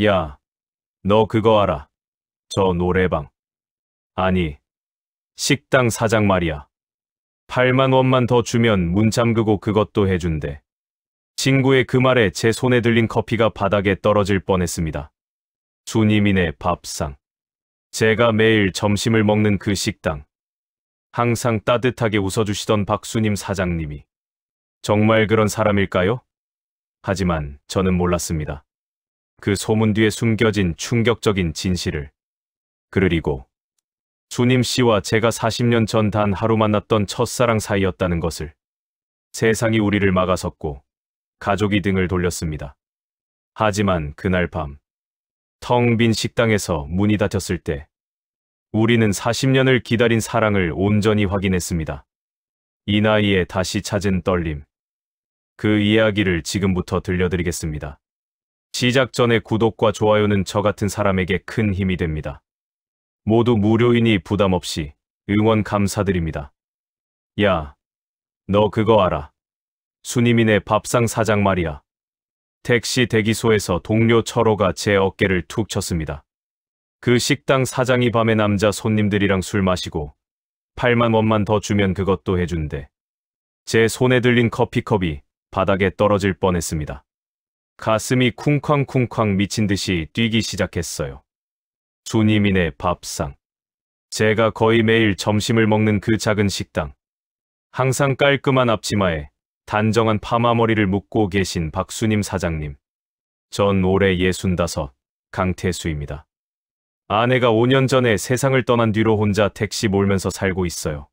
야, 너 그거 알아? 저 노래방. 아니, 식당 사장 말이야. 8만 원만 더 주면 문 잠그고 그것도 해준대. 친구의 그 말에 제 손에 들린 커피가 바닥에 떨어질 뻔했습니다. 수님이네 밥상. 제가 매일 점심을 먹는 그 식당. 항상 따뜻하게 웃어주시던 박수님 사장님이 정말 그런 사람일까요? 하지만 저는 몰랐습니다. 그 소문 뒤에 숨겨진 충격적인 진실을. 그리고 수님 씨와 제가 40년 전 단 하루 만났던 첫사랑 사이였다는 것을. 세상이 우리를 막아섰고 가족이 등을 돌렸습니다. 하지만 그날 밤 텅 빈 식당에서 문이 닫혔을 때 우리는 40년을 기다린 사랑을 온전히 확인했습니다. 이 나이에 다시 찾은 떨림. 그 이야기를 지금부터 들려드리겠습니다. 시작 전에 구독과 좋아요는 저 같은 사람에게 큰 힘이 됩니다. 모두 무료이니 부담 없이 응원 감사드립니다. 야, 너 그거 알아? 수님이네 밥상 사장 말이야. 택시 대기소에서 동료 철호가 제 어깨를 툭 쳤습니다. 그 식당 사장이 밤에 남자 손님들이랑 술 마시고 8만 원만 더 주면 그것도 해준대. 제 손에 들린 커피컵이 바닥에 떨어질 뻔했습니다. 가슴이 쿵쾅쿵쾅 미친 듯이 뛰기 시작했어요. 수님이네 밥상. 제가 거의 매일 점심을 먹는 그 작은 식당. 항상 깔끔한 앞치마에 단정한 파마머리를 묶고 계신 박수님 사장님. 전 올해 65, 강태수입니다. 아내가 5년 전에 세상을 떠난 뒤로 혼자 택시 몰면서 살고 있어요.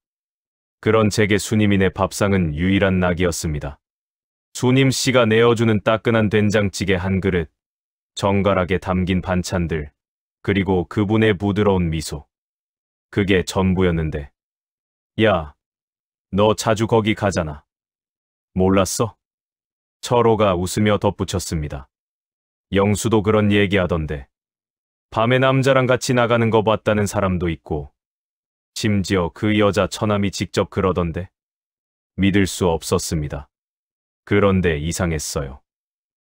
그런 제게 수님이네 밥상은 유일한 낙이었습니다. 수님 씨가 내어주는 따끈한 된장찌개 한 그릇, 정갈하게 담긴 반찬들, 그리고 그분의 부드러운 미소. 그게 전부였는데. 야, 너 자주 거기 가잖아. 몰랐어? 철호가 웃으며 덧붙였습니다. 영수도 그런 얘기하던데. 밤에 남자랑 같이 나가는 거 봤다는 사람도 있고. 심지어 그 여자 처남이 직접 그러던데. 믿을 수 없었습니다. 그런데 이상했어요.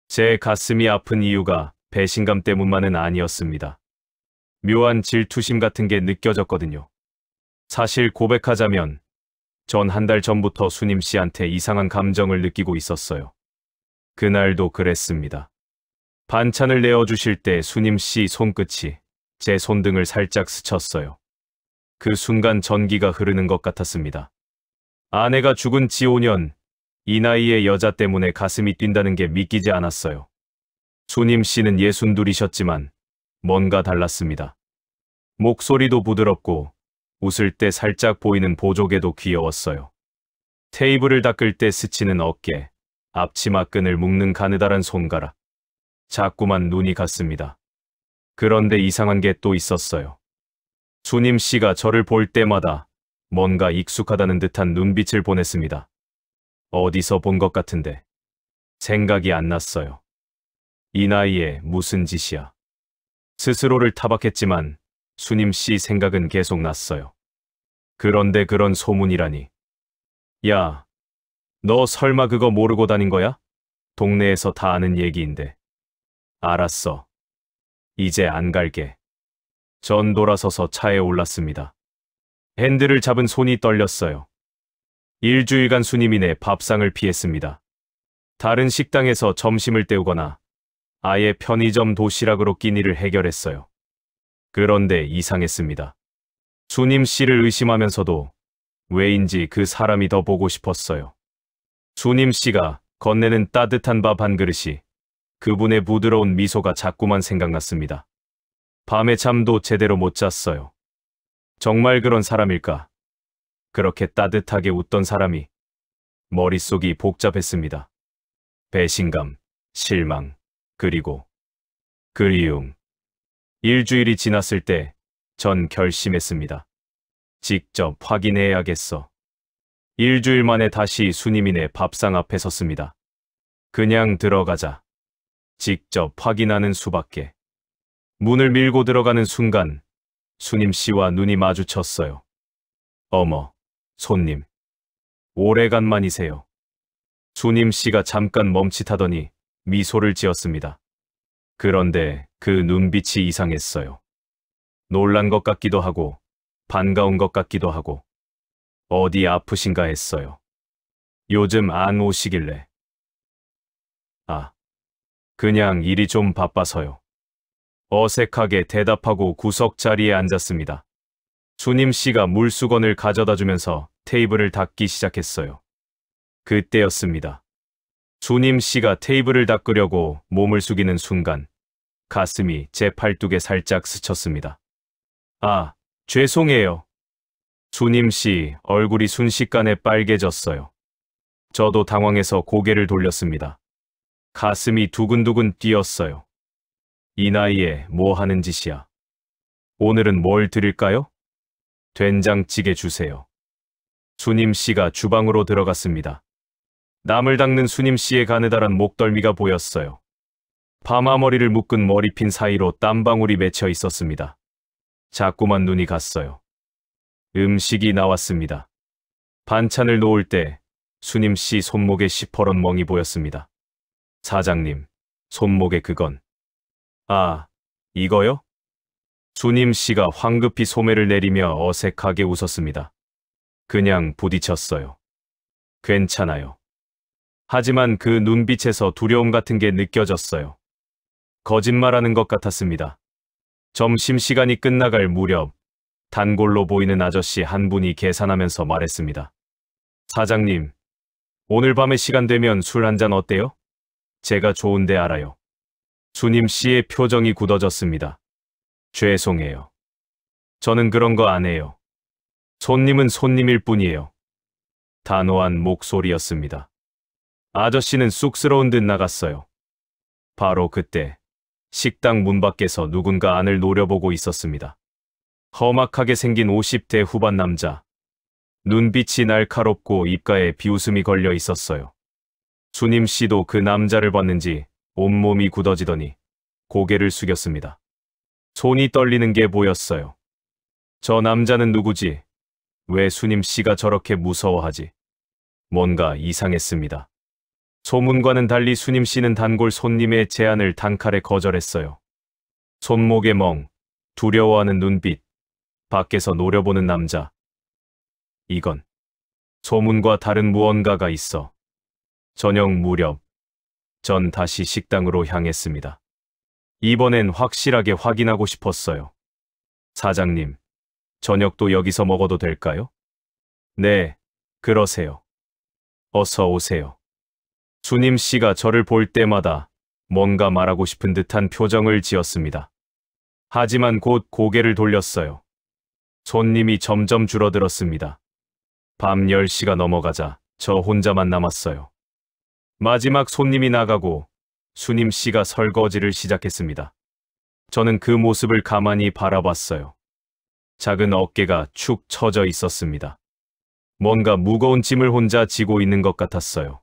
제 가슴이 아픈 이유가 배신감 때문만은 아니었습니다. 묘한 질투심 같은 게 느껴졌거든요. 사실 고백하자면 전 한 달 전부터 수님 씨한테 이상한 감정을 느끼고 있었어요. 그날도 그랬습니다. 반찬을 내어주실 때 수님 씨 손끝이 제 손등을 살짝 스쳤어요. 그 순간 전기가 흐르는 것 같았습니다. 아내가 죽은 지 5년, 이 나이에 여자 때문에 가슴이 뛴다는 게 믿기지 않았어요. 수님 씨는 62이셨지만 뭔가 달랐습니다. 목소리도 부드럽고 웃을 때 살짝 보이는 보조개도 귀여웠어요. 테이블을 닦을 때 스치는 어깨, 앞치마 끈을 묶는 가느다란 손가락. 자꾸만 눈이 갔습니다. 그런데 이상한 게 또 있었어요. 수님 씨가 저를 볼 때마다 뭔가 익숙하다는 듯한 눈빛을 보냈습니다. 어디서 본 것 같은데 생각이 안 났어요. 이 나이에 무슨 짓이야. 스스로를 타박했지만 수님 씨 생각은 계속 났어요. 그런데 그런 소문이라니. 야, 너 설마 그거 모르고 다닌 거야? 동네에서 다 아는 얘기인데. 알았어. 이제 안 갈게. 전 돌아서서 차에 올랐습니다. 핸들을 잡은 손이 떨렸어요. 일주일간 수님이네 밥상을 피했습니다. 다른 식당에서 점심을 때우거나 아예 편의점 도시락으로 끼니를 해결했어요. 그런데 이상했습니다. 수님 씨를 의심하면서도 왜인지 그 사람이 더 보고 싶었어요. 수님 씨가 건네는 따뜻한 밥 한 그릇이, 그분의 부드러운 미소가 자꾸만 생각났습니다. 밤에 잠도 제대로 못 잤어요. 정말 그런 사람일까? 그렇게 따뜻하게 웃던 사람이. 머릿속이 복잡했습니다. 배신감, 실망, 그리고 그리움. 일주일이 지났을 때 전 결심했습니다. 직접 확인해야겠어. 일주일 만에 다시 수님이네 밥상 앞에 섰습니다. 그냥 들어가자. 직접 확인하는 수밖에. 문을 밀고 들어가는 순간 수님 씨와 눈이 마주쳤어요. 어머, 손님. 오래간만이세요. 수님 씨가 잠깐 멈칫하더니 미소를 지었습니다. 그런데 그 눈빛이 이상했어요. 놀란 것 같기도 하고 반가운 것 같기도 하고 어디 아프신가 했어요. 요즘 안 오시길래. 아, 그냥 일이 좀 바빠서요. 어색하게 대답하고 구석 자리에 앉았습니다. 수님 씨가 물수건을 가져다 주면서 테이블을 닦기 시작했어요. 그때였습니다. 수님 씨가 테이블을 닦으려고 몸을 숙이는 순간 가슴이 제 팔뚝에 살짝 스쳤습니다. 아, 죄송해요. 수님 씨 얼굴이 순식간에 빨개졌어요. 저도 당황해서 고개를 돌렸습니다. 가슴이 두근두근 뛰었어요. 이 나이에 뭐 하는 짓이야. 오늘은 뭘 드릴까요? 된장찌개 주세요. 수님 씨가 주방으로 들어갔습니다. 남을 닦는 수님 씨의 가느다란 목덜미가 보였어요. 파마머리를 묶은 머리핀 사이로 땀방울이 맺혀 있었습니다. 자꾸만 눈이 갔어요. 음식이 나왔습니다. 반찬을 놓을 때 수님 씨 손목에 시퍼런 멍이 보였습니다. 사장님, 손목에 그건. 아, 이거요? 수님 씨가 황급히 소매를 내리며 어색하게 웃었습니다. 그냥 부딪혔어요. 괜찮아요. 하지만 그 눈빛에서 두려움 같은 게 느껴졌어요. 거짓말하는 것 같았습니다. 점심시간이 끝나갈 무렵 단골로 보이는 아저씨 한 분이 계산하면서 말했습니다. 사장님, 오늘 밤에 시간 되면 술 한잔 어때요? 제가 좋은데 알아요. 수님 씨의 표정이 굳어졌습니다. 죄송해요. 저는 그런 거 안 해요. 손님은 손님일 뿐이에요. 단호한 목소리였습니다. 아저씨는 쑥스러운 듯 나갔어요. 바로 그때 식당 문 밖에서 누군가 안을 노려보고 있었습니다. 험악하게 생긴 50대 후반 남자. 눈빛이 날카롭고 입가에 비웃음이 걸려 있었어요. 수님 씨도 그 남자를 봤는지 온몸이 굳어지더니 고개를 숙였습니다. 손이 떨리는 게 보였어요. 저 남자는 누구지? 왜 수님 씨가 저렇게 무서워하지? 뭔가 이상했습니다. 소문과는 달리 수님 씨는 단골 손님의 제안을 단칼에 거절했어요. 손목에 멍, 두려워하는 눈빛, 밖에서 노려보는 남자. 이건 소문과 다른 무언가가 있어. 저녁 무렵, 전 다시 식당으로 향했습니다. 이번엔 확실하게 확인하고 싶었어요. 사장님, 저녁도 여기서 먹어도 될까요? 네, 그러세요. 어서 오세요. 수님 씨가 저를 볼 때마다 뭔가 말하고 싶은 듯한 표정을 지었습니다. 하지만 곧 고개를 돌렸어요. 손님이 점점 줄어들었습니다. 밤 10시가 넘어가자 저 혼자만 남았어요. 마지막 손님이 나가고 수님 씨가 설거지를 시작했습니다. 저는 그 모습을 가만히 바라봤어요. 작은 어깨가 축 처져 있었습니다. 뭔가 무거운 짐을 혼자 지고 있는 것 같았어요.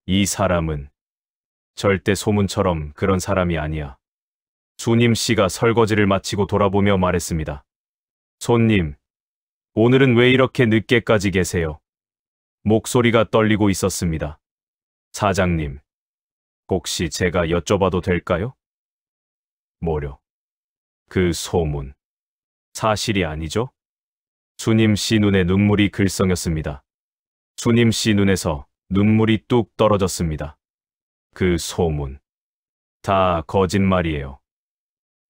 이 사람은 절대 소문처럼 그런 사람이 아니야. 수님 씨가 설거지를 마치고 돌아보며 말했습니다. 손님, 오늘은 왜 이렇게 늦게까지 계세요? 목소리가 떨리고 있었습니다. 사장님, 혹시 제가 여쭤봐도 될까요? 뭐려? 그 소문. 사실이 아니죠? 수님 씨 눈에 눈물이 글썽였습니다. 수님 씨 눈에서 눈물이 뚝 떨어졌습니다. 그 소문. 다 거짓말이에요.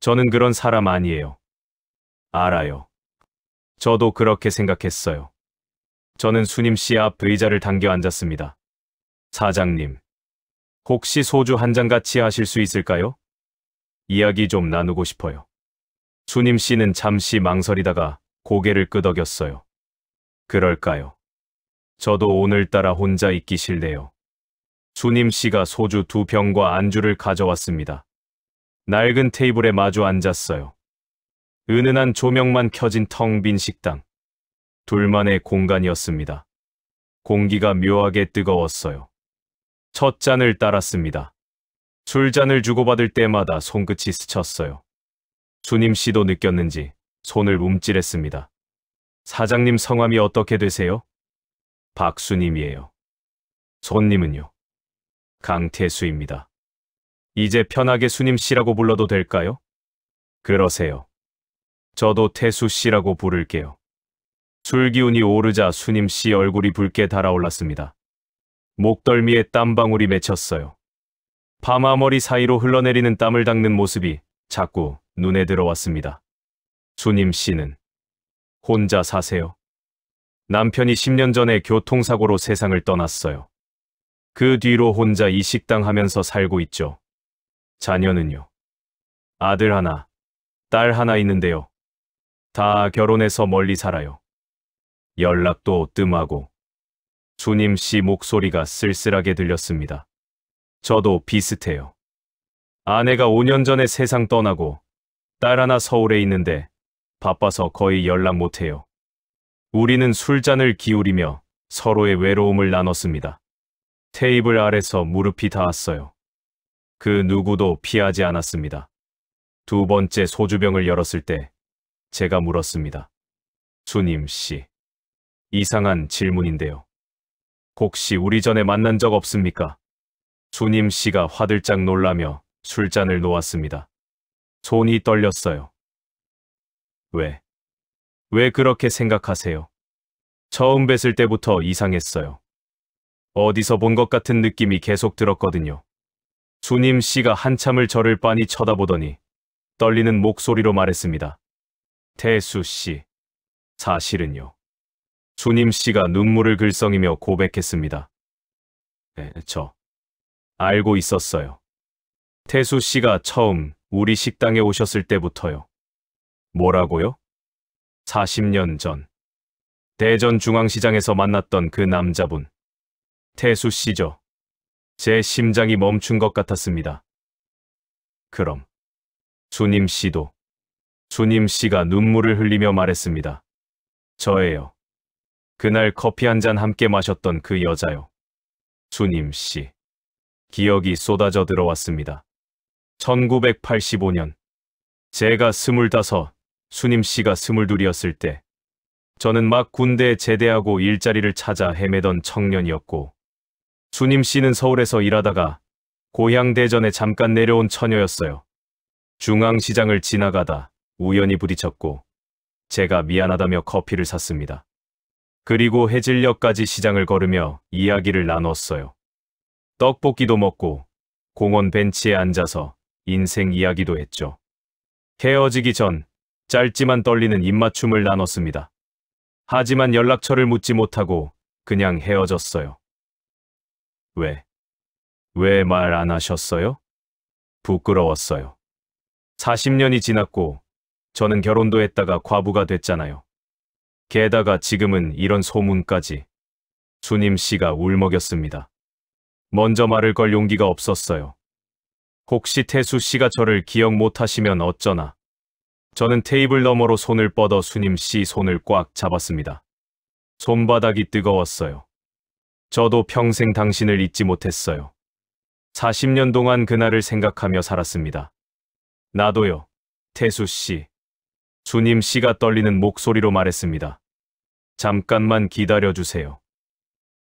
저는 그런 사람 아니에요. 알아요. 저도 그렇게 생각했어요. 저는 수님 씨 앞 의자를 당겨 앉았습니다. 사장님, 혹시 소주 한 잔 같이 하실 수 있을까요? 이야기 좀 나누고 싶어요. 수님 씨는 잠시 망설이다가 고개를 끄덕였어요. 그럴까요? 저도 오늘따라 혼자 있기 싫네요. 수님 씨가 소주 2병과 안주를 가져왔습니다. 낡은 테이블에 마주 앉았어요. 은은한 조명만 켜진 텅 빈 식당. 둘만의 공간이었습니다. 공기가 묘하게 뜨거웠어요. 첫 잔을 따랐습니다. 술잔을 주고받을 때마다 손끝이 스쳤어요. 수님 씨도 느꼈는지 손을 움찔했습니다. 사장님 성함이 어떻게 되세요? 박수님이에요. 손님은요? 강태수입니다. 이제 편하게 수님 씨라고 불러도 될까요? 그러세요. 저도 태수 씨라고 부를게요. 술 기운이 오르자 수님 씨 얼굴이 붉게 달아올랐습니다. 목덜미에 땀방울이 맺혔어요. 파마머리 사이로 흘러내리는 땀을 닦는 모습이 자꾸 눈에 들어왔습니다. 수님 씨는 혼자 사세요? 남편이 10년 전에 교통사고로 세상을 떠났어요. 그 뒤로 혼자 이 식당 하면서 살고 있죠. 자녀는요? 아들 하나, 딸 하나 있는데요. 다 결혼해서 멀리 살아요. 연락도 뜸하고. 수님 씨 목소리가 쓸쓸하게 들렸습니다. 저도 비슷해요. 아내가 5년 전에 세상 떠나고 딸 하나 서울에 있는데 바빠서 거의 연락 못해요. 우리는 술잔을 기울이며 서로의 외로움을 나눴습니다. 테이블 아래서 무릎이 닿았어요. 그 누구도 피하지 않았습니다. 두 번째 소주병을 열었을 때 제가 물었습니다. 수님 씨, 이상한 질문인데요. 혹시 우리 전에 만난 적 없습니까? 수님 씨가 화들짝 놀라며 술잔을 놓았습니다. 손이 떨렸어요. 왜 그렇게 생각하세요? 처음 뵀을 때부터 이상했어요. 어디서 본 것 같은 느낌이 계속 들었거든요. 수님 씨가 한참을 저를 빤히 쳐다보더니 떨리는 목소리로 말했습니다. 태수 씨, 사실은요. 수님 씨가 눈물을 글썽이며 고백했습니다. 저 알고 있었어요. 태수 씨가 처음 우리 식당에 오셨을 때부터요. 뭐라고요? 40년 전 대전 중앙시장에서 만났던 그 남자분. 태수 씨죠. 제 심장이 멈춘 것 같았습니다. 그럼 수님 씨도? 수님 씨가 눈물을 흘리며 말했습니다. 저예요. 그날 커피 한 잔 함께 마셨던 그 여자요. 수님 씨. 기억이 쏟아져 들어왔습니다. 1985년. 제가 25, 수님 씨가 22이었을 때 저는 막 군대에 제대하고 일자리를 찾아 헤매던 청년이었고 수님 씨는 서울에서 일하다가 고향 대전에 잠깐 내려온 처녀였어요. 중앙시장을 지나가다 우연히 부딪혔고 제가 미안하다며 커피를 샀습니다. 그리고 해질녘까지 시장을 걸으며 이야기를 나눴어요. 떡볶이도 먹고 공원 벤치에 앉아서 인생 이야기도 했죠. 헤어지기 전 짧지만 떨리는 입맞춤을 나눴습니다. 하지만 연락처를 묻지 못하고 그냥 헤어졌어요. 왜 말 안 하셨어요? 부끄러웠어요. 40년이 지났고 저는 결혼도 했다가 과부가 됐잖아요. 게다가 지금은 이런 소문까지. 수님 씨가 울먹였습니다. 먼저 말을 걸 용기가 없었어요. 혹시 태수 씨가 저를 기억 못하시면 어쩌나. 저는 테이블 너머로 손을 뻗어 수님 씨 손을 꽉 잡았습니다. 손바닥이 뜨거웠어요. 저도 평생 당신을 잊지 못했어요. 40년 동안 그날을 생각하며 살았습니다. 나도요, 태수 씨. 수님 씨가 떨리는 목소리로 말했습니다. 잠깐만 기다려주세요.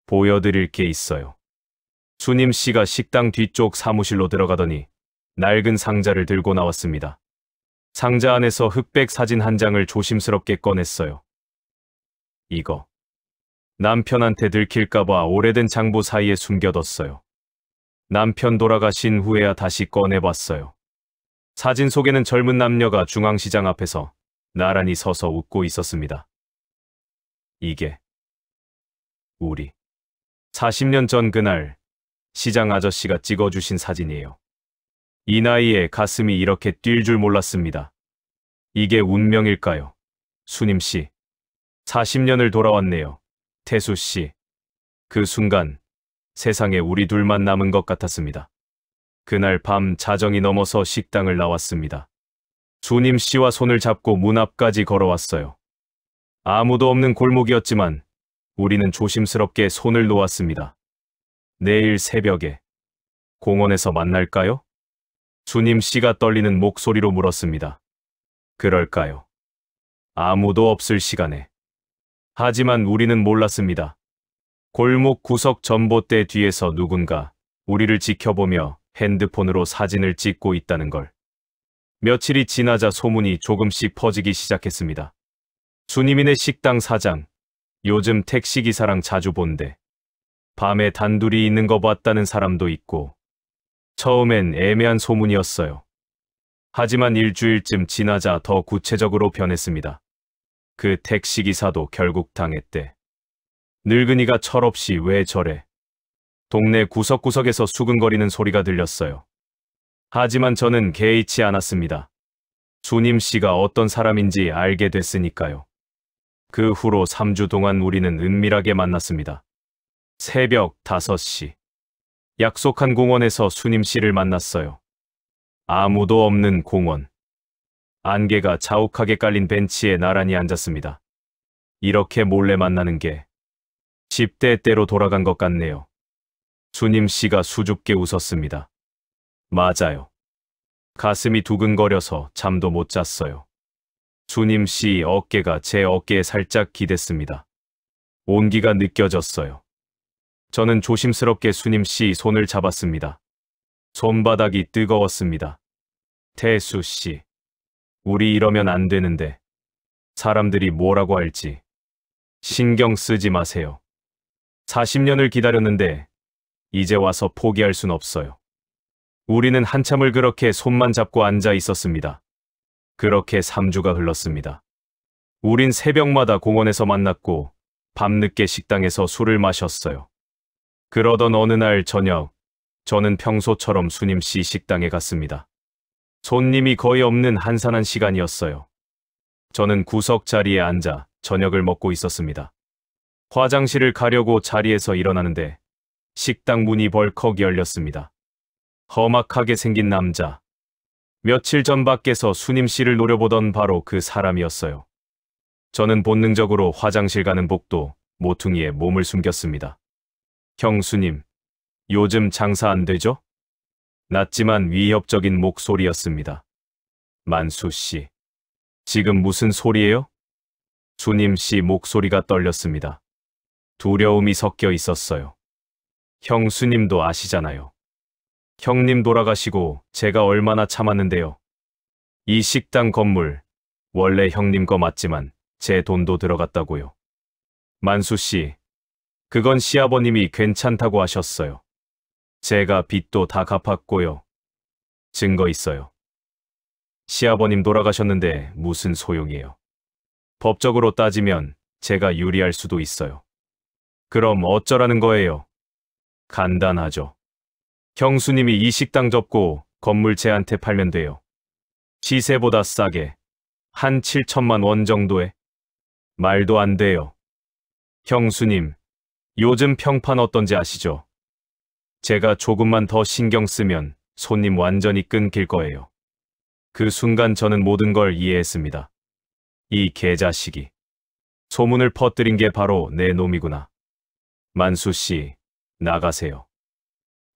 보여드릴 게 있어요. 수님 씨가 식당 뒤쪽 사무실로 들어가더니 낡은 상자를 들고 나왔습니다. 상자 안에서 흑백 사진 한 장을 조심스럽게 꺼냈어요. 이거 남편한테 들킬까봐 오래된 장부 사이에 숨겨뒀어요. 남편 돌아가신 후에야 다시 꺼내봤어요. 사진 속에는 젊은 남녀가 중앙시장 앞에서 나란히 서서 웃고 있었습니다. 이게 우리 40년 전 그날 시장 아저씨가 찍어주신 사진이에요. 이 나이에 가슴이 이렇게 뛸 줄 몰랐습니다. 이게 운명일까요? 수님 씨, 40년을 돌아왔네요. 태수 씨. 그 순간 세상에 우리 둘만 남은 것 같았습니다. 그날 밤 자정이 넘어서 식당을 나왔습니다. 수님 씨와 손을 잡고 문 앞까지 걸어왔어요. 아무도 없는 골목이었지만 우리는 조심스럽게 손을 놓았습니다. 내일 새벽에 공원에서 만날까요? 수님 씨가 떨리는 목소리로 물었습니다. 그럴까요? 아무도 없을 시간에. 하지만 우리는 몰랐습니다. 골목 구석 전봇대 뒤에서 누군가 우리를 지켜보며 핸드폰으로 사진을 찍고 있다는 걸. 며칠이 지나자 소문이 조금씩 퍼지기 시작했습니다. 수님이네 식당 사장, 요즘 택시기사랑 자주 본대. 밤에 단둘이 있는 거 봤다는 사람도 있고. 처음엔 애매한 소문이었어요. 하지만 일주일쯤 지나자 더 구체적으로 변했습니다. 그 택시기사도 결국 당했대. 늙은이가 철없이 왜 저래? 동네 구석구석에서 수근거리는 소리가 들렸어요. 하지만 저는 개의치 않았습니다. 수님 씨가 어떤 사람인지 알게 됐으니까요. 그 후로 3주 동안 우리는 은밀하게 만났습니다. 새벽 5시. 약속한 공원에서 수님 씨를 만났어요. 아무도 없는 공원. 안개가 자욱하게 깔린 벤치에 나란히 앉았습니다. 이렇게 몰래 만나는 게 10대 때로 돌아간 것 같네요. 수님 씨가 수줍게 웃었습니다. 맞아요. 가슴이 두근거려서 잠도 못 잤어요. 수님 씨 어깨가 제 어깨에 살짝 기댔습니다. 온기가 느껴졌어요. 저는 조심스럽게 수님 씨 손을 잡았습니다. 손바닥이 뜨거웠습니다. 태수 씨, 우리 이러면 안 되는데. 사람들이 뭐라고 할지. 신경 쓰지 마세요. 40년을 기다렸는데 이제 와서 포기할 순 없어요. 우리는 한참을 그렇게 손만 잡고 앉아 있었습니다. 그렇게 3주가 흘렀습니다. 우린 새벽마다 공원에서 만났고 밤늦게 식당에서 술을 마셨어요. 그러던 어느 날 저녁, 저는 평소처럼 수님 씨 식당에 갔습니다. 손님이 거의 없는 한산한 시간이었어요. 저는 구석 자리에 앉아 저녁을 먹고 있었습니다. 화장실을 가려고 자리에서 일어나는데 식당 문이 벌컥 열렸습니다. 험악하게 생긴 남자. 며칠 전 밖에서 수님 씨를 노려보던 바로 그 사람이었어요. 저는 본능적으로 화장실 가는 복도 모퉁이에 몸을 숨겼습니다. 형수님, 요즘 장사 안 되죠? 낮지만 위협적인 목소리였습니다. 만수 씨, 지금 무슨 소리예요? 수님 씨 목소리가 떨렸습니다. 두려움이 섞여 있었어요. 형수님도 아시잖아요. 형님 돌아가시고 제가 얼마나 참았는데요. 이 식당 건물, 원래 형님 거 맞지만 제 돈도 들어갔다고요. 만수 씨, 그건 시아버님이 괜찮다고 하셨어요. 제가 빚도 다 갚았고요. 증거 있어요. 시아버님 돌아가셨는데 무슨 소용이에요. 법적으로 따지면 제가 유리할 수도 있어요. 그럼 어쩌라는 거예요? 간단하죠. 형수님이 이 식당 접고 건물 제한테 팔면 돼요. 시세보다 싸게. 한 7천만 원 정도에. 말도 안 돼요. 형수님, 요즘 평판 어떤지 아시죠? 제가 조금만 더 신경 쓰면 손님 완전히 끊길 거예요. 그 순간 저는 모든 걸 이해했습니다. 이 개자식이. 소문을 퍼뜨린 게 바로 내 놈이구나. 만수 씨, 나가세요.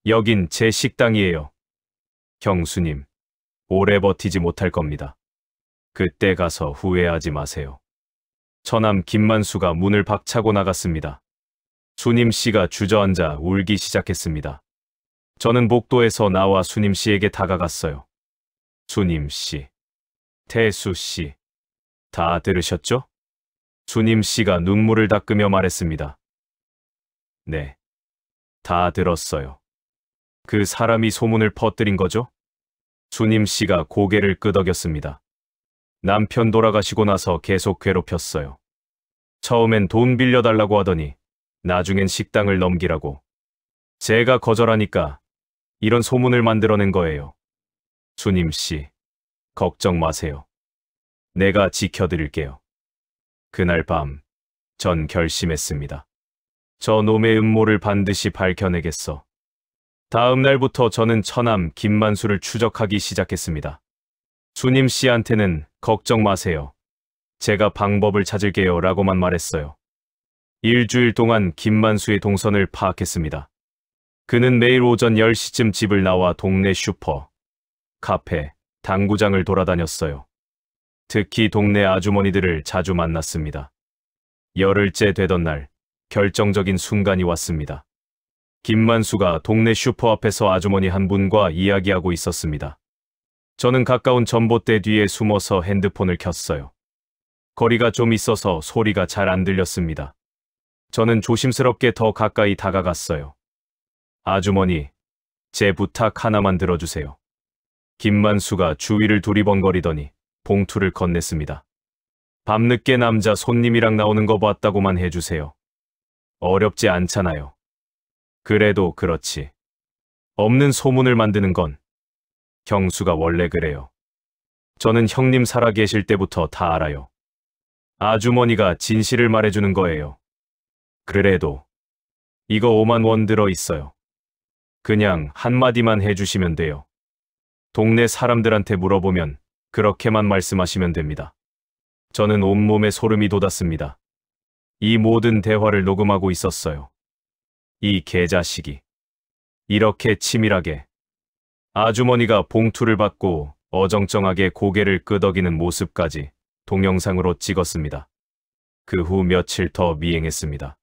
여긴 제 식당이에요. 형수님, 오래 버티지 못할 겁니다. 그때 가서 후회하지 마세요. 처남 김만수가 문을 박차고 나갔습니다. 수님 씨가 주저앉아 울기 시작했습니다. 저는 복도에서 나와 수님 씨에게 다가갔어요. 수님 씨, 태수 씨, 다 들으셨죠? 수님 씨가 눈물을 닦으며 말했습니다. 네, 다 들었어요. 그 사람이 소문을 퍼뜨린 거죠? 수님 씨가 고개를 끄덕였습니다. 남편 돌아가시고 나서 계속 괴롭혔어요. 처음엔 돈 빌려달라고 하더니 나중엔 식당을 넘기라고. 제가 거절하니까 이런 소문을 만들어낸 거예요. 수님 씨, 걱정 마세요. 내가 지켜드릴게요. 그날 밤, 전 결심했습니다. 저 놈의 음모를 반드시 밝혀내겠어. 다음 날부터 저는 처남 김만수를 추적하기 시작했습니다. 수님 씨한테는 걱정 마세요. 제가 방법을 찾을게요 라고만 말했어요. 일주일 동안 김만수의 동선을 파악했습니다. 그는 매일 오전 10시쯤 집을 나와 동네 슈퍼, 카페, 당구장을 돌아다녔어요. 특히 동네 아주머니들을 자주 만났습니다. 열흘째 되던 날, 결정적인 순간이 왔습니다. 김만수가 동네 슈퍼 앞에서 아주머니 한 분과 이야기하고 있었습니다. 저는 가까운 전봇대 뒤에 숨어서 핸드폰을 켰어요. 거리가 좀 있어서 소리가 잘 안 들렸습니다. 저는 조심스럽게 더 가까이 다가갔어요. 아주머니, 제 부탁 하나만 들어주세요. 김만수가 주위를 두리번거리더니 봉투를 건넸습니다. 밤늦게 남자 손님이랑 나오는 거 봤다고만 해주세요. 어렵지 않잖아요. 그래도 그렇지. 없는 소문을 만드는 건 경수가 원래 그래요. 저는 형님 살아 계실 때부터 다 알아요. 아주머니가 진실을 말해주는 거예요. 그래도 이거 5만 원 들어 있어요. 그냥 한마디만 해주시면 돼요. 동네 사람들한테 물어보면 그렇게만 말씀하시면 됩니다. 저는 온몸에 소름이 돋았습니다. 이 모든 대화를 녹음하고 있었어요. 이 개자식이 이렇게 치밀하게 아주머니가 봉투를 받고 어정쩡하게 고개를 끄덕이는 모습까지 동영상으로 찍었습니다. 그 후 며칠 더 미행했습니다.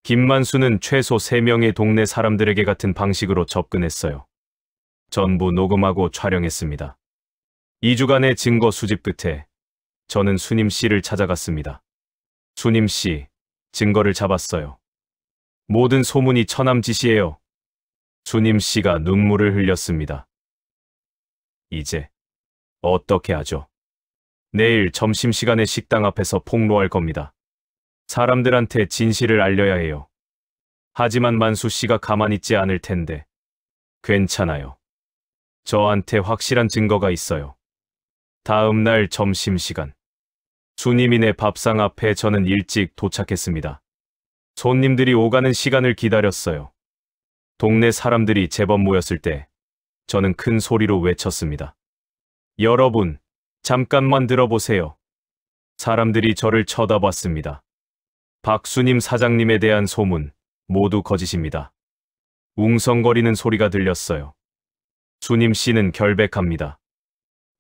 김만수는 최소 3명의 동네 사람들에게 같은 방식으로 접근했어요. 전부 녹음하고 촬영했습니다. 2주간의 증거 수집 끝에 저는 수님 씨를 찾아갔습니다. 수님 씨, 증거를 잡았어요. 모든 소문이 처남짓이에요. 수님 씨가 눈물을 흘렸습니다. 이제 어떻게 하죠? 내일 점심시간에 식당 앞에서 폭로할 겁니다. 사람들한테 진실을 알려야 해요. 하지만 만수 씨가 가만히 있지 않을 텐데. 괜찮아요. 저한테 확실한 증거가 있어요. 다음 날 점심시간. 수님이네 밥상 앞에 저는 일찍 도착했습니다. 손님들이 오가는 시간을 기다렸어요. 동네 사람들이 제법 모였을 때 저는 큰 소리로 외쳤습니다. 여러분, 잠깐만 들어보세요. 사람들이 저를 쳐다봤습니다. 박수님 사장님에 대한 소문 모두 거짓입니다. 웅성거리는 소리가 들렸어요. 수님 씨는 결백합니다.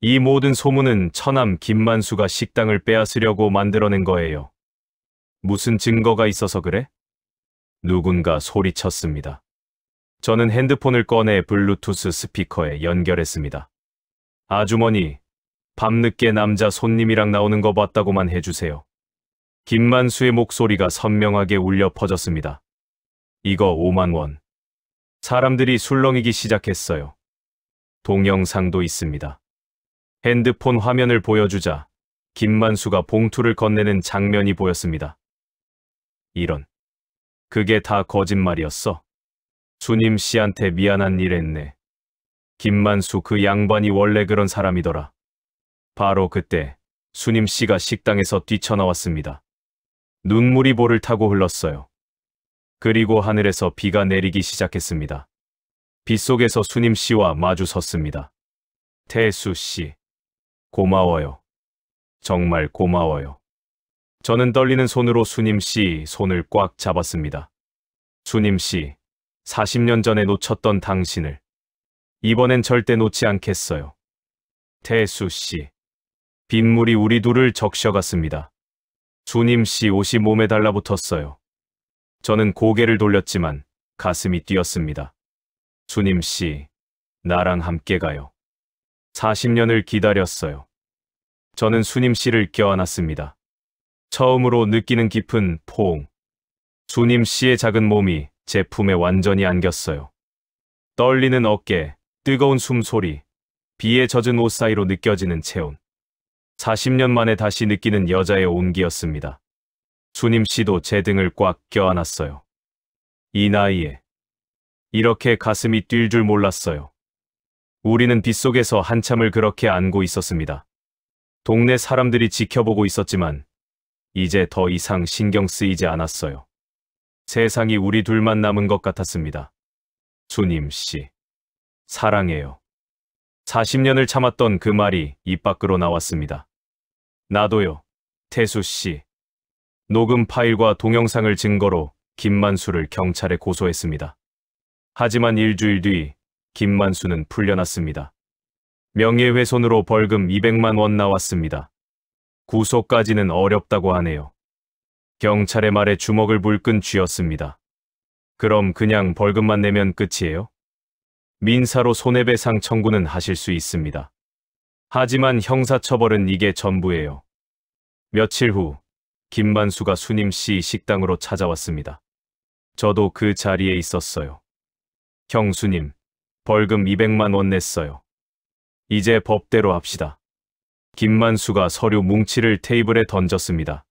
이 모든 소문은 처남 김만수가 식당을 빼앗으려고 만들어낸 거예요. 무슨 증거가 있어서 그래? 누군가 소리쳤습니다. 저는 핸드폰을 꺼내 블루투스 스피커에 연결했습니다. 아주머니, 밤늦게 남자 손님이랑 나오는 거 봤다고만 해주세요. 김만수의 목소리가 선명하게 울려 퍼졌습니다. 이거 5만 원. 사람들이 술렁이기 시작했어요. 동영상도 있습니다. 핸드폰 화면을 보여주자 김만수가 봉투를 건네는 장면이 보였습니다. 이런. 그게 다 거짓말이었어. 수님 씨한테 미안한 일 했네. 김만수 그 양반이 원래 그런 사람이더라. 바로 그때 수님 씨가 식당에서 뛰쳐나왔습니다. 눈물이 볼을 타고 흘렀어요. 그리고 하늘에서 비가 내리기 시작했습니다. 빗속에서 수님 씨와 마주 섰습니다. 태수 씨, 고마워요. 정말 고마워요. 저는 떨리는 손으로 수님 씨 손을 꽉 잡았습니다. 수님 씨, 40년 전에 놓쳤던 당신을 이번엔 절대 놓지 않겠어요. 태수 씨, 빗물이 우리 둘을 적셔갔습니다. 수님 씨 옷이 몸에 달라붙었어요. 저는 고개를 돌렸지만 가슴이 뛰었습니다. 수님 씨, 나랑 함께 가요. 40년을 기다렸어요. 저는 수님 씨를 껴안았습니다. 처음으로 느끼는 깊은 포옹. 수님 씨의 작은 몸이 제 품에 완전히 안겼어요. 떨리는 어깨, 뜨거운 숨소리, 비에 젖은 옷 사이로 느껴지는 체온. 40년 만에 다시 느끼는 여자의 온기였습니다. 수님 씨도 제 등을 꽉 껴안았어요. 이 나이에 이렇게 가슴이 뛸 줄 몰랐어요. 우리는 빗속에서 한참을 그렇게 안고 있었습니다. 동네 사람들이 지켜보고 있었지만 이제 더 이상 신경 쓰이지 않았어요. 세상이 우리 둘만 남은 것 같았습니다. 수님 씨, 사랑해요. 40년을 참았던 그 말이 입 밖으로 나왔습니다. 나도요, 태수 씨. 녹음 파일과 동영상을 증거로 김만수를 경찰에 고소했습니다. 하지만 일주일 뒤 김만수는 풀려났습니다. 명예훼손으로 벌금 200만 원 나왔습니다. 구속까지는 어렵다고 하네요. 경찰의 말에 주먹을 불끈 쥐었습니다. 그럼 그냥 벌금만 내면 끝이에요? 민사로 손해배상 청구는 하실 수 있습니다. 하지만 형사처벌은 이게 전부예요. 며칠 후 김만수가 수님 씨 식당으로 찾아왔습니다. 저도 그 자리에 있었어요. 형수님, 벌금 200만 원 냈어요. 이제 법대로 합시다. 김만수가 서류 뭉치를 테이블에 던졌습니다.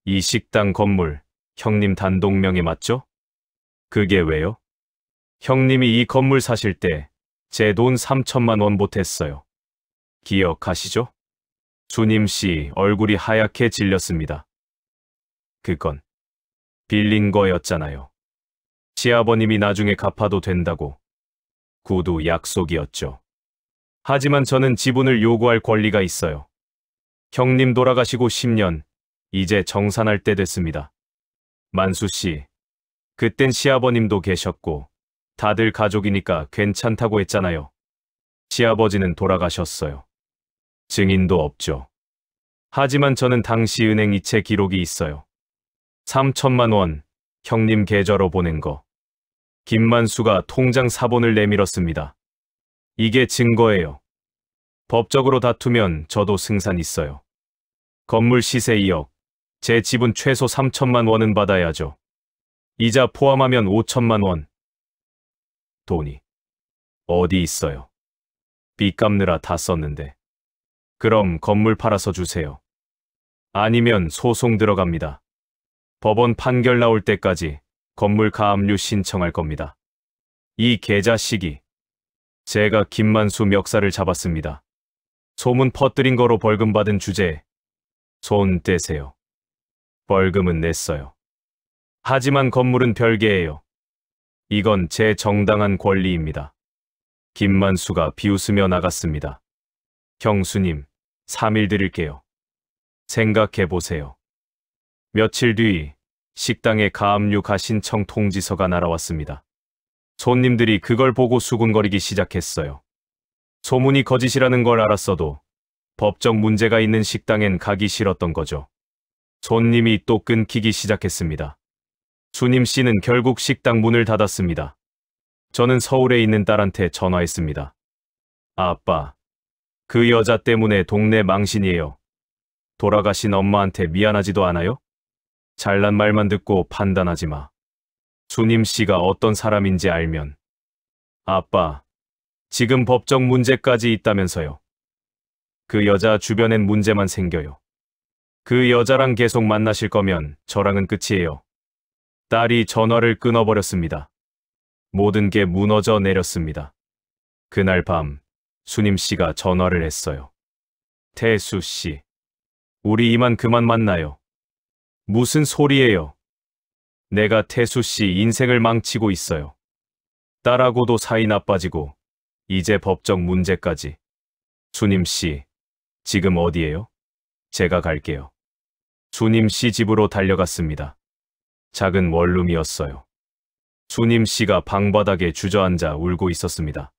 이 식당 건물, 형님 단독 명의 맞죠? 그게 왜요? 형님이 이 건물 사실 때 제 돈 3천만 원 보탰어요. 기억하시죠? 수님 씨 얼굴이 하얗게 질렸습니다. 그건 빌린 거였잖아요. 시아버님이 나중에 갚아도 된다고. 구두 약속이었죠. 하지만 저는 지분을 요구할 권리가 있어요. 형님 돌아가시고 10년, 이제 정산할 때 됐습니다. 만수 씨, 그땐 시아버님도 계셨고 다들 가족이니까 괜찮다고 했잖아요. 시아버지는 돌아가셨어요. 증인도 없죠. 하지만 저는 당시 은행 이체 기록이 있어요. 3천만 원, 형님 계좌로 보낸 거. 김만수가 통장 사본을 내밀었습니다. 이게 증거예요. 법적으로 다투면 저도 승산 있어요. 건물 시세 2억, 제 지분 최소 3천만 원은 받아야죠. 이자 포함하면 5천만 원. 돈이 어디 있어요? 빚 갚느라 다 썼는데. 그럼 건물 팔아서 주세요. 아니면 소송 들어갑니다. 법원 판결 나올 때까지 건물 가압류 신청할 겁니다. 이 계좌 시기, 제가 김만수 멱살을 잡았습니다. 소문 퍼뜨린 거로 벌금 받은 주제에 손 떼세요. 벌금은 냈어요. 하지만 건물은 별개예요. 이건 제 정당한 권리입니다. 김만수가 비웃으며 나갔습니다. 형수님, 3일 드릴게요. 생각해보세요. 며칠 뒤 식당에 가압류 가신청 통지서가 날아왔습니다. 손님들이 그걸 보고 수군거리기 시작했어요. 소문이 거짓이라는 걸 알았어도 법적 문제가 있는 식당엔 가기 싫었던 거죠. 손님이 또 끊기기 시작했습니다. 수님 씨는 결국 식당 문을 닫았습니다. 저는 서울에 있는 딸한테 전화했습니다. 아빠, 그 여자 때문에 동네 망신이에요. 돌아가신 엄마한테 미안하지도 않아요? 잘난 말만 듣고 판단하지 마. 수님 씨가 어떤 사람인지 알면. 아빠, 지금 법적 문제까지 있다면서요. 그 여자 주변엔 문제만 생겨요. 그 여자랑 계속 만나실 거면 저랑은 끝이에요. 딸이 전화를 끊어버렸습니다. 모든 게 무너져 내렸습니다. 그날 밤 수님 씨가 전화를 했어요. 태수 씨, 우리 이만 그만 만나요. 무슨 소리예요? 내가 태수 씨 인생을 망치고 있어요. 딸하고도 사이 나빠지고 이제 법적 문제까지. 수님 씨, 지금 어디예요? 제가 갈게요. 수님 씨 집으로 달려갔습니다. 작은 원룸이었어요. 수님 씨가 방바닥에 주저앉아 울고 있었습니다.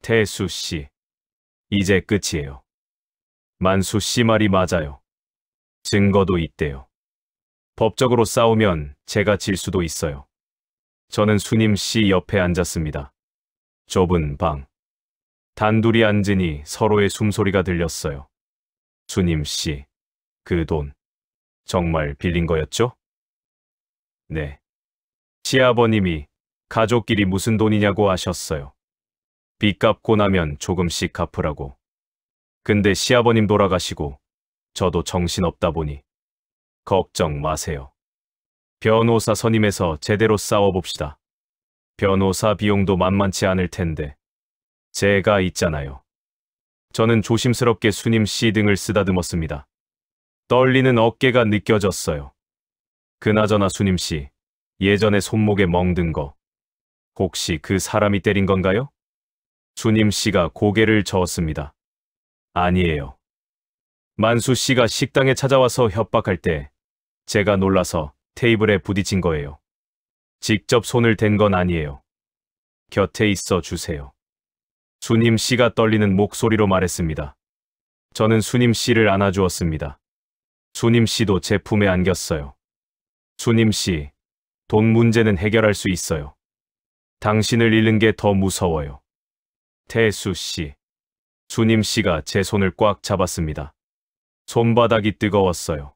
태수 씨, 이제 끝이에요. 만수 씨 말이 맞아요. 증거도 있대요. 법적으로 싸우면 제가 질 수도 있어요. 저는 수님 씨 옆에 앉았습니다. 좁은 방. 단둘이 앉으니 서로의 숨소리가 들렸어요. 수님 씨, 그 돈 정말 빌린 거였죠? 네. 시아버님이 가족끼리 무슨 돈이냐고 하셨어요. 빚 갚고 나면 조금씩 갚으라고. 근데 시아버님 돌아가시고 저도 정신없다 보니. 걱정 마세요. 변호사 선임해서 제대로 싸워봅시다. 변호사 비용도 만만치 않을 텐데. 제가 있잖아요. 저는 조심스럽게 수님 씨 등을 쓰다듬었습니다. 떨리는 어깨가 느껴졌어요. 그나저나 수님 씨, 예전에 손목에 멍든 거 혹시 그 사람이 때린 건가요? 수님 씨가 고개를 저었습니다. 아니에요. 만수 씨가 식당에 찾아와서 협박할 때 제가 놀라서 테이블에 부딪힌 거예요. 직접 손을 댄 건 아니에요. 곁에 있어 주세요. 수님 씨가 떨리는 목소리로 말했습니다. 저는 수님 씨를 안아주었습니다. 수님 씨도 제 품에 안겼어요. 수님 씨, 돈 문제는 해결할 수 있어요. 당신을 잃는 게 더 무서워요. 태수 씨. 수님 씨가 제 손을 꽉 잡았습니다. 손바닥이 뜨거웠어요.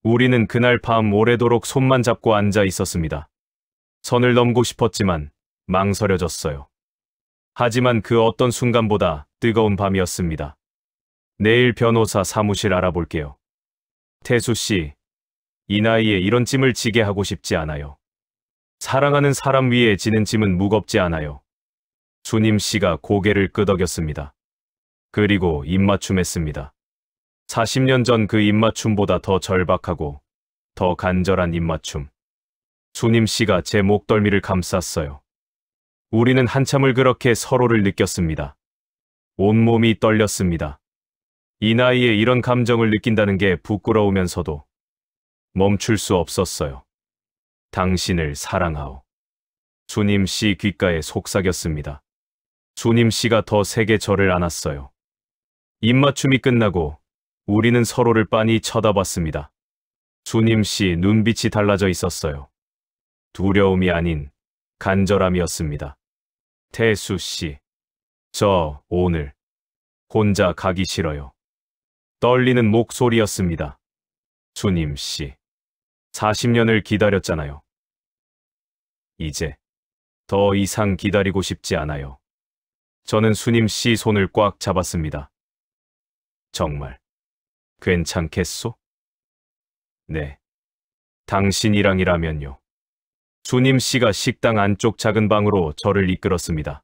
우리는 그날 밤 오래도록 손만 잡고 앉아 있었습니다. 선을 넘고 싶었지만 망설여졌어요. 하지만 그 어떤 순간보다 뜨거운 밤이었습니다. 내일 변호사 사무실 알아볼게요. 태수 씨, 이 나이에 이런 짐을 지게 하고 싶지 않아요. 사랑하는 사람 위에 지는 짐은 무겁지 않아요. 수님 씨가 고개를 끄덕였습니다. 그리고 입맞춤했습니다. 40년 전 그 입맞춤보다 더 절박하고 더 간절한 입맞춤. 수님 씨가 제 목덜미를 감쌌어요. 우리는 한참을 그렇게 서로를 느꼈습니다. 온몸이 떨렸습니다. 이 나이에 이런 감정을 느낀다는 게 부끄러우면서도 멈출 수 없었어요. 당신을 사랑하오. 수님 씨 귓가에 속삭였습니다. 수님 씨가 더 세게 저를 안았어요. 입맞춤이 끝나고 우리는 서로를 빤히 쳐다봤습니다. 수님 씨 눈빛이 달라져 있었어요. 두려움이 아닌 간절함이었습니다. 태수 씨, 저 오늘 혼자 가기 싫어요. 떨리는 목소리였습니다. 수님 씨, 40년을 기다렸잖아요. 이제 더 이상 기다리고 싶지 않아요. 저는 수님 씨 손을 꽉 잡았습니다. 정말 괜찮겠소? 네. 당신이랑이라면요. 수님 씨가 식당 안쪽 작은 방으로 저를 이끌었습니다.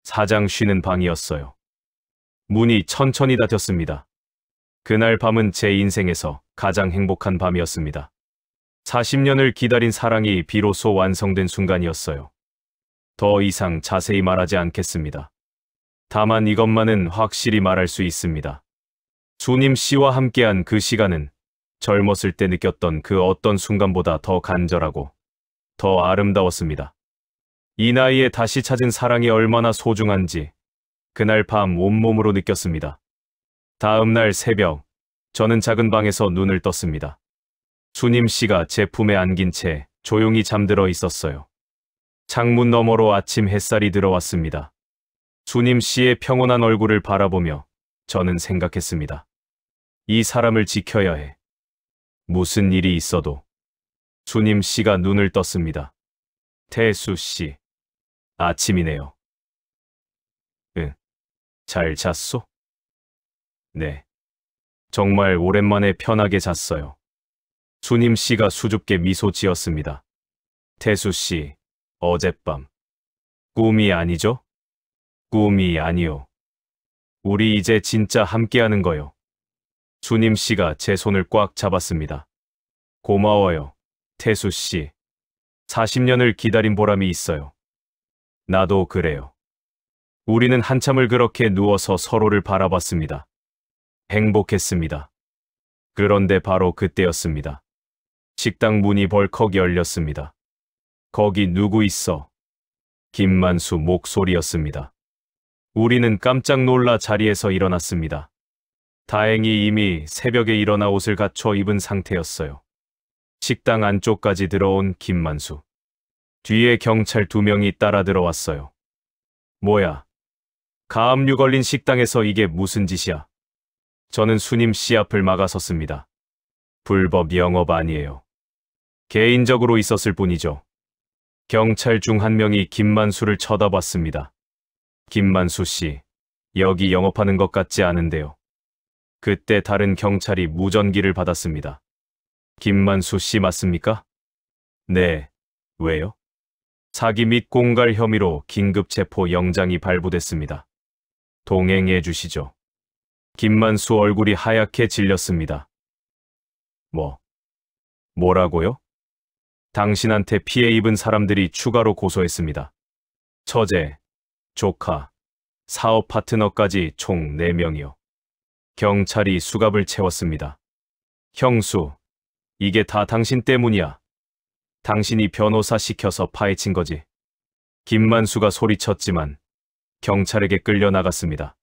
사장 쉬는 방이었어요. 문이 천천히 닫혔습니다. 그날 밤은 제 인생에서 가장 행복한 밤이었습니다. 40년을 기다린 사랑이 비로소 완성된 순간이었어요. 더 이상 자세히 말하지 않겠습니다. 다만 이것만은 확실히 말할 수 있습니다. 수님 씨와 함께한 그 시간은 젊었을 때 느꼈던 그 어떤 순간보다 더 간절하고 더 아름다웠습니다. 이 나이에 다시 찾은 사랑이 얼마나 소중한지 그날 밤 온몸으로 느꼈습니다. 다음 날 새벽, 저는 작은 방에서 눈을 떴습니다. 수님 씨가 제 품에 안긴 채 조용히 잠들어 있었어요. 창문 너머로 아침 햇살이 들어왔습니다. 수님 씨의 평온한 얼굴을 바라보며 저는 생각했습니다. 이 사람을 지켜야 해. 무슨 일이 있어도. 수님 씨가 눈을 떴습니다. 태수 씨, 아침이네요. 응, 잘 잤소? 네, 정말 오랜만에 편하게 잤어요. 수님 씨가 수줍게 미소 지었습니다. 태수 씨, 어젯밤 꿈이 아니죠? 꿈이 아니요. 우리 이제 진짜 함께하는 거요. 수님 씨가 제 손을 꽉 잡았습니다. 고마워요, 태수 씨. 40년을 기다린 보람이 있어요. 나도 그래요. 우리는 한참을 그렇게 누워서 서로를 바라봤습니다. 행복했습니다. 그런데 바로 그때였습니다. 식당 문이 벌컥 열렸습니다. 거기 누구 있어? 김만수 목소리였습니다. 우리는 깜짝 놀라 자리에서 일어났습니다. 다행히 이미 새벽에 일어나 옷을 갖춰 입은 상태였어요. 식당 안쪽까지 들어온 김만수. 뒤에 경찰 2명이 따라 들어왔어요. 뭐야? 가압류 걸린 식당에서 이게 무슨 짓이야? 저는 수님 씨 앞을 막아섰습니다. 불법 영업 아니에요. 개인적으로 있었을 뿐이죠. 경찰 중 한 명이 김만수를 쳐다봤습니다. 김만수 씨, 여기 영업하는 것 같지 않은데요. 그때 다른 경찰이 무전기를 받았습니다. 김만수 씨 맞습니까? 네. 왜요? 사기 및 공갈 혐의로 긴급 체포 영장이 발부됐습니다. 동행해 주시죠. 김만수 얼굴이 하얗게 질렸습니다. 뭐라고요? 당신한테 피해 입은 사람들이 추가로 고소했습니다. 처제, 조카, 사업 파트너까지 총 4명이요. 경찰이 수갑을 채웠습니다. 형수, 이게 다 당신 때문이야. 당신이 변호사 시켜서 파헤친 거지. 김만수가 소리쳤지만 경찰에게 끌려 나갔습니다.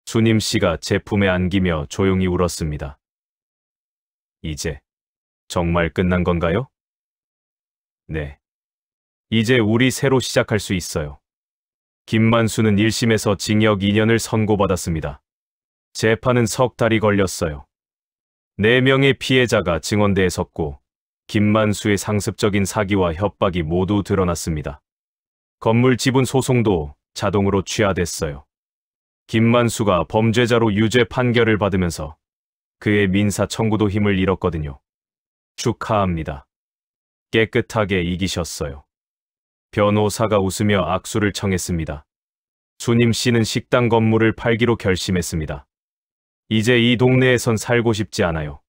수님 씨가 제 품에 안기며 조용히 울었습니다. 이제 정말 끝난 건가요? 네. 이제 우리 새로 시작할 수 있어요. 김만수는 1심에서 징역 2년을 선고받았습니다. 재판은 석 달이 걸렸어요. 4명의 피해자가 증언대에 섰고 김만수의 상습적인 사기와 협박이 모두 드러났습니다. 건물 지분 소송도 자동으로 취하됐어요. 김만수가 범죄자로 유죄 판결을 받으면서 그의 민사 청구도 힘을 잃었거든요. 축하합니다. 깨끗하게 이기셨어요. 변호사가 웃으며 악수를 청했습니다. 수님 씨는 식당 건물을 팔기로 결심했습니다. 이제 이 동네에선 살고 싶지 않아요.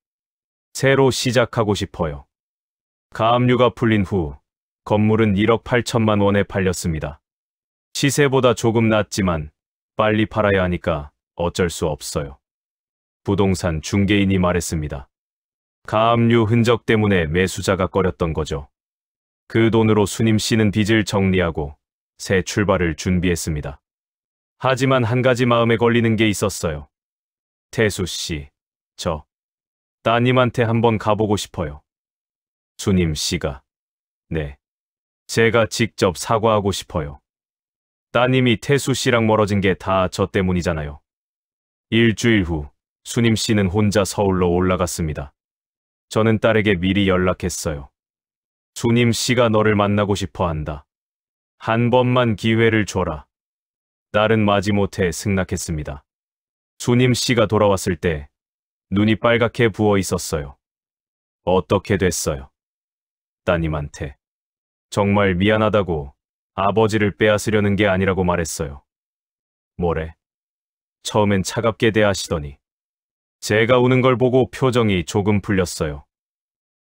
새로 시작하고 싶어요. 가압류가 풀린 후 건물은 1억 8천만 원에 팔렸습니다. 시세보다 조금 낮지만 빨리 팔아야 하니까 어쩔 수 없어요. 부동산 중개인이 말했습니다. 가압류 흔적 때문에 매수자가 꺼렸던 거죠. 그 돈으로 수님 씨는 빚을 정리하고 새 출발을 준비했습니다. 하지만 한 가지 마음에 걸리는 게 있었어요. 태수 씨, 저 따님한테 한번 가보고 싶어요. 수님 씨가. 네. 제가 직접 사과하고 싶어요. 따님이 태수 씨랑 멀어진 게 다 저 때문이잖아요. 일주일 후 수님 씨는 혼자 서울로 올라갔습니다. 저는 딸에게 미리 연락했어요. 수님 씨가 너를 만나고 싶어 한다. 한 번만 기회를 줘라. 딸은 마지못해 승낙했습니다. 수님 씨가 돌아왔을 때 눈이 빨갛게 부어 있었어요. 어떻게 됐어요? 따님한테 정말 미안하다고 아버지를 빼앗으려는 게 아니라고 말했어요. 뭐래? 처음엔 차갑게 대하시더니 제가 우는 걸 보고 표정이 조금 풀렸어요.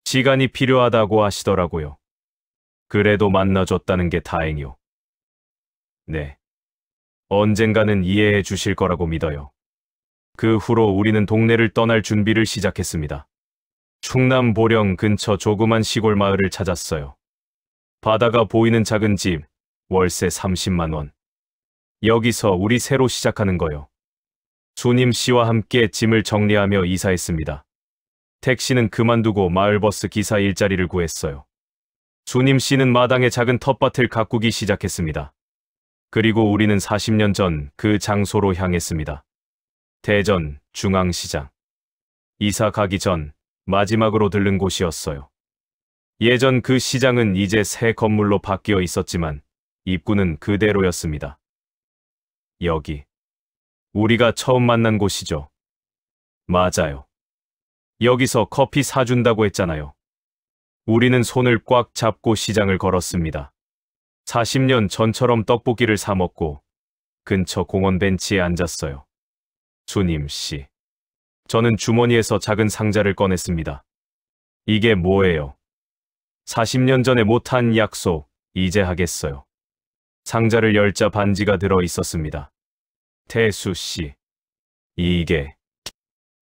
시간이 필요하다고 하시더라고요. 그래도 만나줬다는 게 다행이요. 네. 언젠가는 이해해 주실 거라고 믿어요. 그 후로 우리는 동네를 떠날 준비를 시작했습니다. 충남 보령 근처 조그만 시골 마을을 찾았어요. 바다가 보이는 작은 집, 월세 30만 원. 여기서 우리 새로 시작하는 거요. 수님 씨와 함께 짐을 정리하며 이사했습니다. 택시는 그만두고 마을버스 기사 일자리를 구했어요. 수님 씨는 마당에 작은 텃밭을 가꾸기 시작했습니다. 그리고 우리는 40년 전 그 장소로 향했습니다. 대전 중앙시장. 이사 가기 전 마지막으로 들른 곳이었어요. 예전 그 시장은 이제 새 건물로 바뀌어 있었지만 입구는 그대로였습니다. 여기. 우리가 처음 만난 곳이죠. 맞아요. 여기서 커피 사준다고 했잖아요. 우리는 손을 꽉 잡고 시장을 걸었습니다. 40년 전처럼 떡볶이를 사 먹고 근처 공원 벤치에 앉았어요. 수님 씨. 저는 주머니에서 작은 상자를 꺼냈습니다. 이게 뭐예요? 40년 전에 못한 약속, 이제 하겠어요. 상자를 열자 반지가 들어 있었습니다. 태수 씨. 이게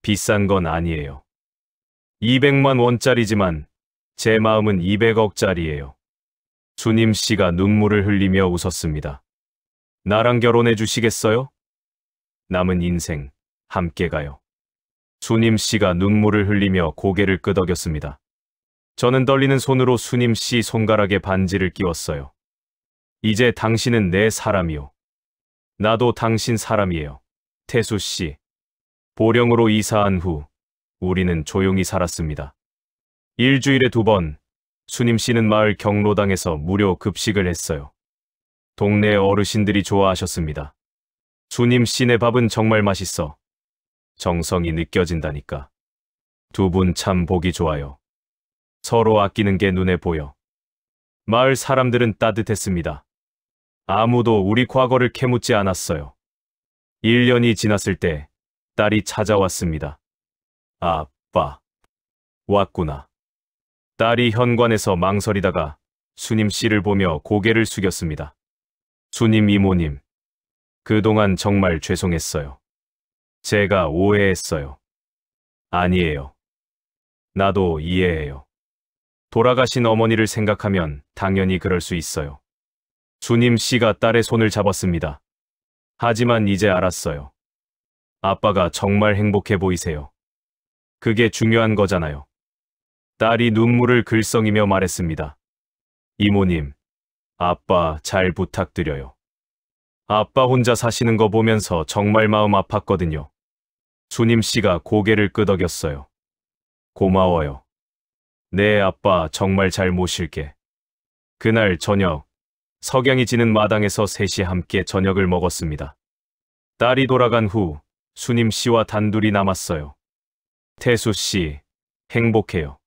비싼 건 아니에요. 200만 원짜리지만 제 마음은 200억짜리예요. 수님 씨가 눈물을 흘리며 웃었습니다. 나랑 결혼해 주시겠어요? 남은 인생 함께 가요. 수님 씨가 눈물을 흘리며 고개를 끄덕였습니다. 저는 떨리는 손으로 수님 씨 손가락에 반지를 끼웠어요. 이제 당신은 내 사람이요. 나도 당신 사람이에요. 태수 씨. 보령으로 이사한 후 우리는 조용히 살았습니다. 일주일에 2번 수님 씨는 마을 경로당에서 무료 급식을 했어요. 동네 어르신들이 좋아하셨습니다. 수님 씨네 밥은 정말 맛있어. 정성이 느껴진다니까. 두 분 참 보기 좋아요. 서로 아끼는 게 눈에 보여. 마을 사람들은 따뜻했습니다. 아무도 우리 과거를 캐묻지 않았어요. 1년이 지났을 때 딸이 찾아왔습니다. 아빠. 왔구나. 딸이 현관에서 망설이다가 수님 씨를 보며 고개를 숙였습니다. 수님 이모님. 그동안 정말 죄송했어요. 제가 오해했어요. 아니에요. 나도 이해해요. 돌아가신 어머니를 생각하면 당연히 그럴 수 있어요. 수님 씨가 딸의 손을 잡았습니다. 하지만 이제 알았어요. 아빠가 정말 행복해 보이세요. 그게 중요한 거잖아요. 딸이 눈물을 글썽이며 말했습니다. 이모님, 아빠 잘 부탁드려요. 아빠 혼자 사시는 거 보면서 정말 마음 아팠거든요. 수님 씨가 고개를 끄덕였어요. 고마워요. 네, 아빠 정말 잘 모실게. 그날 저녁, 석양이 지는 마당에서 셋이 함께 저녁을 먹었습니다. 딸이 돌아간 후 수님 씨와 단둘이 남았어요. 태수 씨, 행복해요.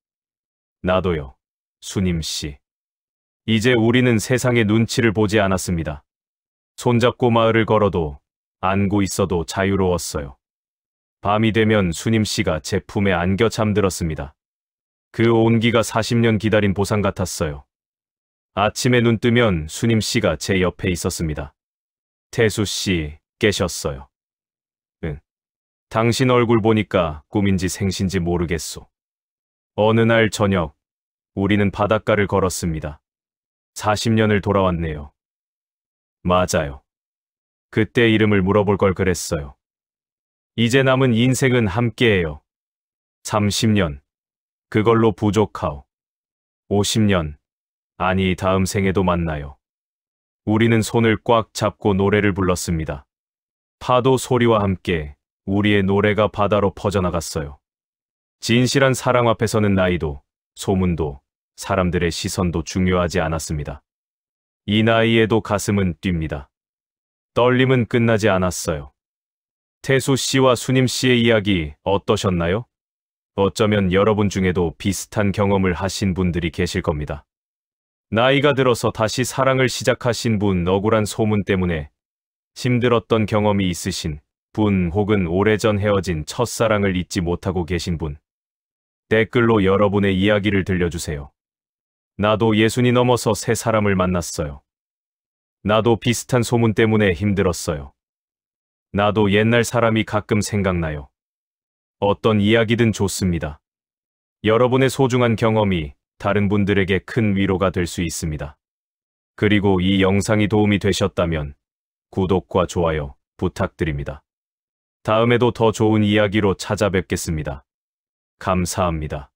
나도요, 수님 씨. 이제 우리는 세상의 눈치를 보지 않았습니다. 손잡고 마을을 걸어도 안고 있어도 자유로웠어요. 밤이 되면 수님 씨가 제 품에 안겨 잠들었습니다. 그 온기가 40년 기다린 보상 같았어요. 아침에 눈 뜨면 수님 씨가 제 옆에 있었습니다. 태수 씨, 깨셨어요. 응. 당신 얼굴 보니까 꿈인지 생신지 모르겠소. 어느 날 저녁, 우리는 바닷가를 걸었습니다. 40년을 돌아왔네요. 맞아요. 그때 이름을 물어볼 걸 그랬어요. 이제 남은 인생은 함께해요. 30년. 그걸로 부족하오. 50년. 아니, 다음 생에도 만나요. 우리는 손을 꽉 잡고 노래를 불렀습니다. 파도 소리와 함께 우리의 노래가 바다로 퍼져나갔어요. 진실한 사랑 앞에서는 나이도, 소문도, 사람들의 시선도 중요하지 않았습니다. 이 나이에도 가슴은 뜁니다. 떨림은 끝나지 않았어요. 태수 씨와 수님 씨의 이야기 어떠셨나요? 어쩌면 여러분 중에도 비슷한 경험을 하신 분들이 계실 겁니다. 나이가 들어서 다시 사랑을 시작하신 분, 억울한 소문 때문에 힘들었던 경험이 있으신 분, 혹은 오래전 헤어진 첫사랑을 잊지 못하고 계신 분. 댓글로 여러분의 이야기를 들려주세요. 나도 60이 넘어서 새 사람을 만났어요. 나도 비슷한 소문 때문에 힘들었어요. 나도 옛날 사람이 가끔 생각나요. 어떤 이야기든 좋습니다. 여러분의 소중한 경험이 다른 분들에게 큰 위로가 될 수 있습니다. 그리고 이 영상이 도움이 되셨다면 구독과 좋아요 부탁드립니다. 다음에도 더 좋은 이야기로 찾아뵙겠습니다. 감사합니다.